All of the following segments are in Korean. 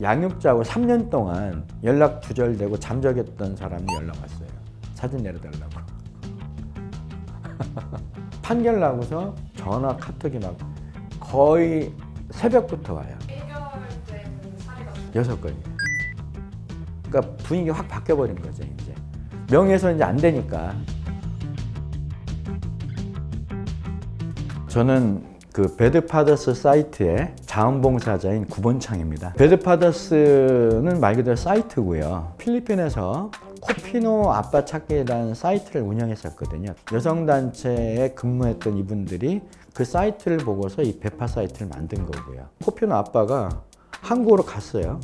양육자하고 3년 동안 연락 두절되고 잠적했던 사람이 연락 왔어요. 사진 내려달라고. 판결 나고서 전화 카톡이 막 거의 새벽부터 와요. 해결된 사례가 6건이. 그러니까 분위기 확 바뀌어버린 거죠. 이제 명예훼손 이제 안 되니까. 저는 그 배드파더스 사이트의 자원봉사자인 구본창입니다. 배드파더스는 말 그대로 사이트고요. 필리핀에서 코피노 아빠 찾기라는 사이트를 운영했었거든요. 여성단체에 근무했던 이분들이 그 사이트를 보고서 이 배파 사이트를 만든 거고요. 코피노 아빠가 한국으로 갔어요.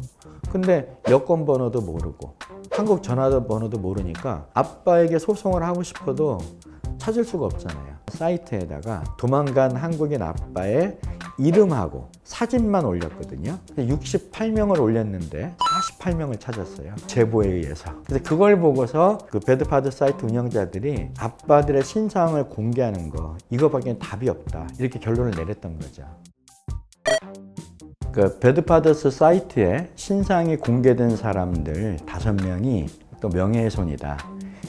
근데 여권 번호도 모르고 한국 전화번호도 모르니까 아빠에게 소송을 하고 싶어도 찾을 수가 없잖아요. 사이트에다가 도망간 한국인 아빠의 이름하고 사진만 올렸거든요. 68명을 올렸는데 48명을 찾았어요. 제보에 의해서. 그래서 그걸 보고서 그 배드파더 사이트 운영자들이 아빠들의 신상을 공개하는 거 이거밖에 답이 없다. 이렇게 결론을 내렸던 거죠. 그 배드파더스 사이트에 신상이 공개된 사람들 5명이 또 명예훼손이다.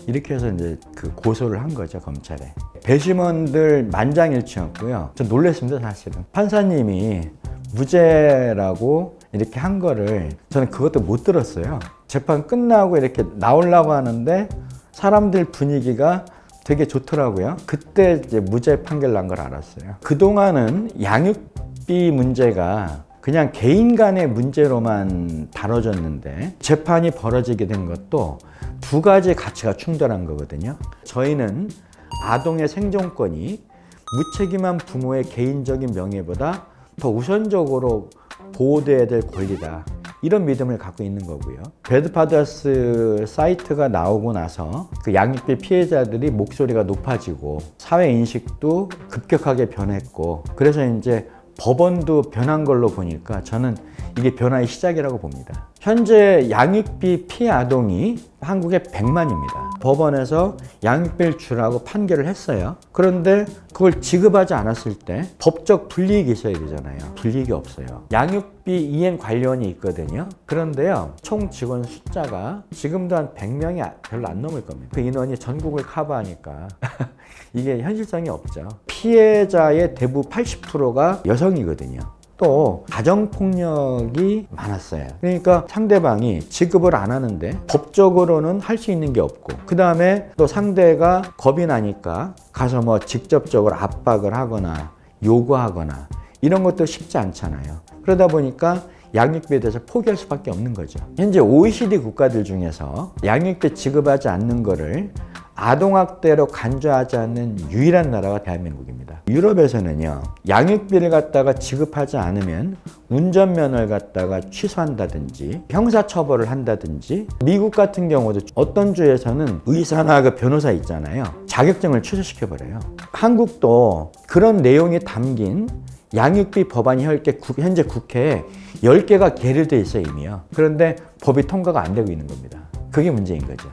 이렇게 해서 이제 그 고소를 한 거죠, 검찰에. 배심원들 만장일치였고요. 저 놀랐습니다, 사실은. 판사님이 무죄라고 이렇게 한 거를 저는 그것도 못 들었어요. 재판 끝나고 이렇게 나오려고 하는데 사람들 분위기가 되게 좋더라고요. 그때 이제 무죄 판결 난 걸 알았어요. 그동안은 양육비 문제가 그냥 개인 간의 문제로만 다뤄졌는데 재판이 벌어지게 된 것도 2가지 가치가 충돌한 거거든요. 저희는 아동의 생존권이 무책임한 부모의 개인적인 명예보다 더 우선적으로 보호돼야 될 권리다. 이런 믿음을 갖고 있는 거고요. 배드파더스 사이트가 나오고 나서 그 양육비 피해자들이 목소리가 높아지고 사회 인식도 급격하게 변했고 그래서 이제 법원도 변한 걸로 보니까 저는 이게 변화의 시작이라고 봅니다. 현재 양육비 피해 아동이 한국에 100만입니다. 법원에서 양육비를 주라고 판결을 했어요. 그런데 그걸 지급하지 않았을 때 법적 불이익이 있어야 되잖아요. 불이익이 없어요. 양육비 이행 관련이 있거든요. 그런데요, 총 직원 숫자가 지금도 한 100명이 별로 안 넘을 겁니다. 그 인원이 전국을 커버하니까 이게 현실성이 없죠. 피해자의 대부분 80%가 여성이거든요. 또 가정폭력이 많았어요. 그러니까 상대방이 지급을 안 하는데 법적으로는 할 수 있는 게 없고 그 다음에 또 상대가 겁이 나니까 가서 뭐 직접적으로 압박을 하거나 요구하거나 이런 것도 쉽지 않잖아요. 그러다 보니까 양육비에 대해서 포기할 수밖에 없는 거죠. 현재 OECD 국가들 중에서 양육비 지급하지 않는 거를 아동학대로 간주하지 않는 유일한 나라가 대한민국입니다. 유럽에서는요, 양육비를 갖다가 지급하지 않으면 운전면허를 갖다가 취소한다든지 형사처벌을 한다든지, 미국 같은 경우도 어떤 주에서는 의사나 그 변호사 있잖아요, 자격증을 취소시켜버려요. 한국도 그런 내용이 담긴 양육비 법안이 현재 국회에 10개가 계류돼 있어요, 이미요. 그런데 법이 통과가 안 되고 있는 겁니다. 그게 문제인 거죠.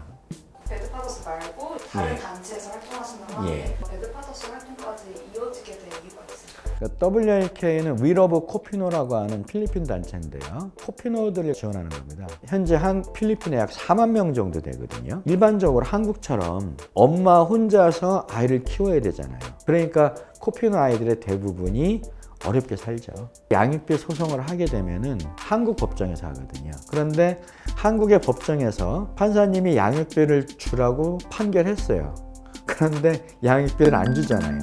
배드파더스 말고 다른 예. 단체에서 활동하신다면 예. 배드파더스 활동까지 이어지게 된 이유가 있을까요? WLK는 We Love 코피노라고 하는 필리핀 단체인데요. 코피노들을 지원하는 겁니다. 현재 필리핀에 약 4만 명 정도 되거든요. 일반적으로 한국처럼 엄마 혼자서 아이를 키워야 되잖아요. 그러니까 코피노 아이들의 대부분이 어렵게 살죠. 양육비 소송을 하게 되면은 한국 법정에서 하거든요. 그런데 한국의 법정에서 판사님이 양육비를 주라고 판결했어요. 그런데 양육비를 안 주잖아요.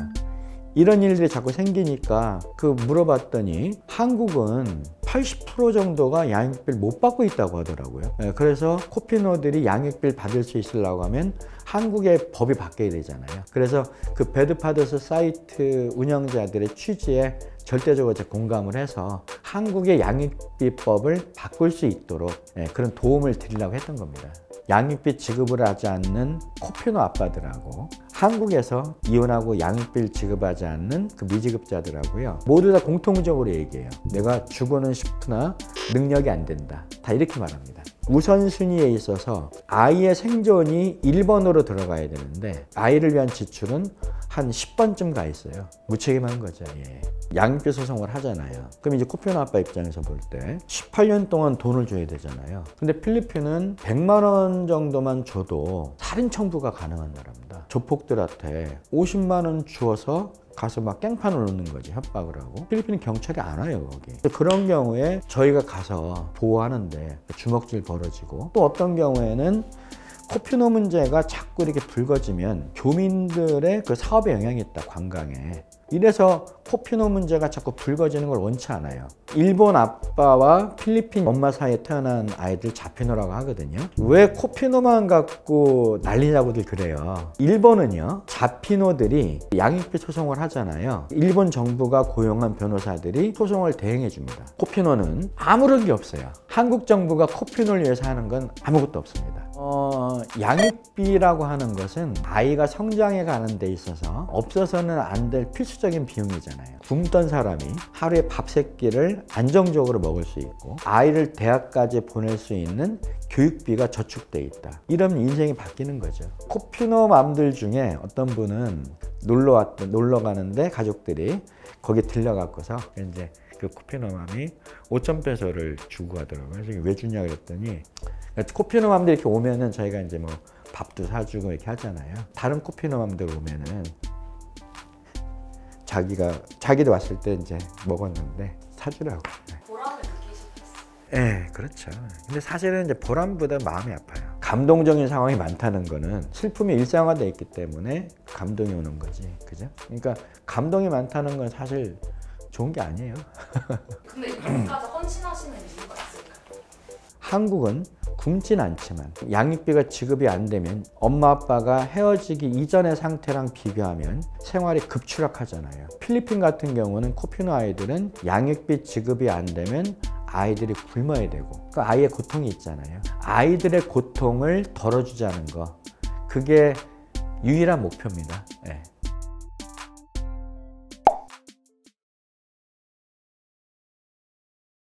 이런 일들이 자꾸 생기니까 물어봤더니 한국은 80% 정도가 양육비를 못 받고 있다고 하더라고요. 그래서 코피노들이 양육비를 받을 수 있으려고 하면 한국의 법이 바뀌어야 되잖아요. 그래서 그 배드파더스 사이트 운영자들의 취지에 절대적으로 공감을 해서 한국의 양육비법을 바꿀 수 있도록 그런 도움을 드리려고 했던 겁니다. 양육비 지급을 하지 않는 코피노 아빠들하고 한국에서 이혼하고 양육비를 지급하지 않는 그 미지급자들하고요, 모두 다 공통적으로 얘기해요. 내가 주고는 싶으나 능력이 안 된다. 다 이렇게 말합니다. 우선순위에 있어서 아이의 생존이 1번으로 들어가야 되는데 아이를 위한 지출은 한 10번쯤 가 있어요. 무책임한 거죠. 예. 양육비 소송을 하잖아요. 그럼 이제 코피노 아빠 입장에서 볼 때 18년 동안 돈을 줘야 되잖아요. 근데 필리핀은 100만 원 정도만 줘도 살인 청구가 가능한 나라입니다. 조폭들한테 50만 원 주어서 가서 막 깽판을 놓는 거지, 협박을 하고. 필리핀은 경찰이 안 와요, 거기. 그런 경우에 저희가 가서 보호하는데 주먹질 벌어지고, 또 어떤 경우에는 코피노 문제가 자꾸 이렇게 불거지면 교민들의 그 사업에 영향이 있다, 관광에. 이래서 코피노 문제가 자꾸 불거지는 걸 원치 않아요. 일본 아빠와 필리핀 엄마 사이에 태어난 아이들 자피노라고 하거든요. 왜 코피노만 갖고 난리냐고들 그래요. 일본은요, 자피노들이 양육비 소송을 하잖아요. 일본 정부가 고용한 변호사들이 소송을 대행해 줍니다. 코피노는 아무런 게 없어요. 한국 정부가 코피노를 위해서 하는 건 아무것도 없습니다. 양육비라고 하는 것은 아이가 성장해 가는 데 있어서 없어서는 안 될 필수적인 비용이잖아요. 굶던 사람이 하루에 밥 3끼를 안정적으로 먹을 수 있고, 아이를 대학까지 보낼 수 있는 교육비가 저축돼 있다. 이러면 인생이 바뀌는 거죠. 코피노 맘들 중에 어떤 분은 놀러 가는데 가족들이 거기 들려갖고서 이제 그 코피노 맘이 5,000페소를 주고 가더라고요. 그래서 왜 주냐 그랬더니, 코피노 맘들 이렇게 오면은 저희가 이제 뭐 밥도 사주고 이렇게 하잖아요. 다른 코피노 맘들 오면은 자기도 왔을 때 이제 먹었는데 사주라고. 보람을 느끼셨어요? 네, 그렇죠. 근데 사실은 이제 보람보다 마음이 아파요. 감동적인 상황이 많다는 거는 슬픔이 일상화되어 있기 때문에 감동이 오는 거지, 그죠? 그러니까 감동이 많다는 건 사실 좋은 게 아니에요. 근데 이렇게까지 헌신하시는 이유가 있을까요? 한국은 굶진 않지만 양육비가 지급이 안 되면 엄마 아빠가 헤어지기 이전의 상태랑 비교하면 생활이 급추락하잖아요. 필리핀 같은 경우는 코피노 아이들은 양육비 지급이 안 되면 아이들이 굶어야 되고, 그 아이의 고통이 있잖아요. 아이들의 고통을 덜어주자는 거, 그게 유일한 목표입니다. 네.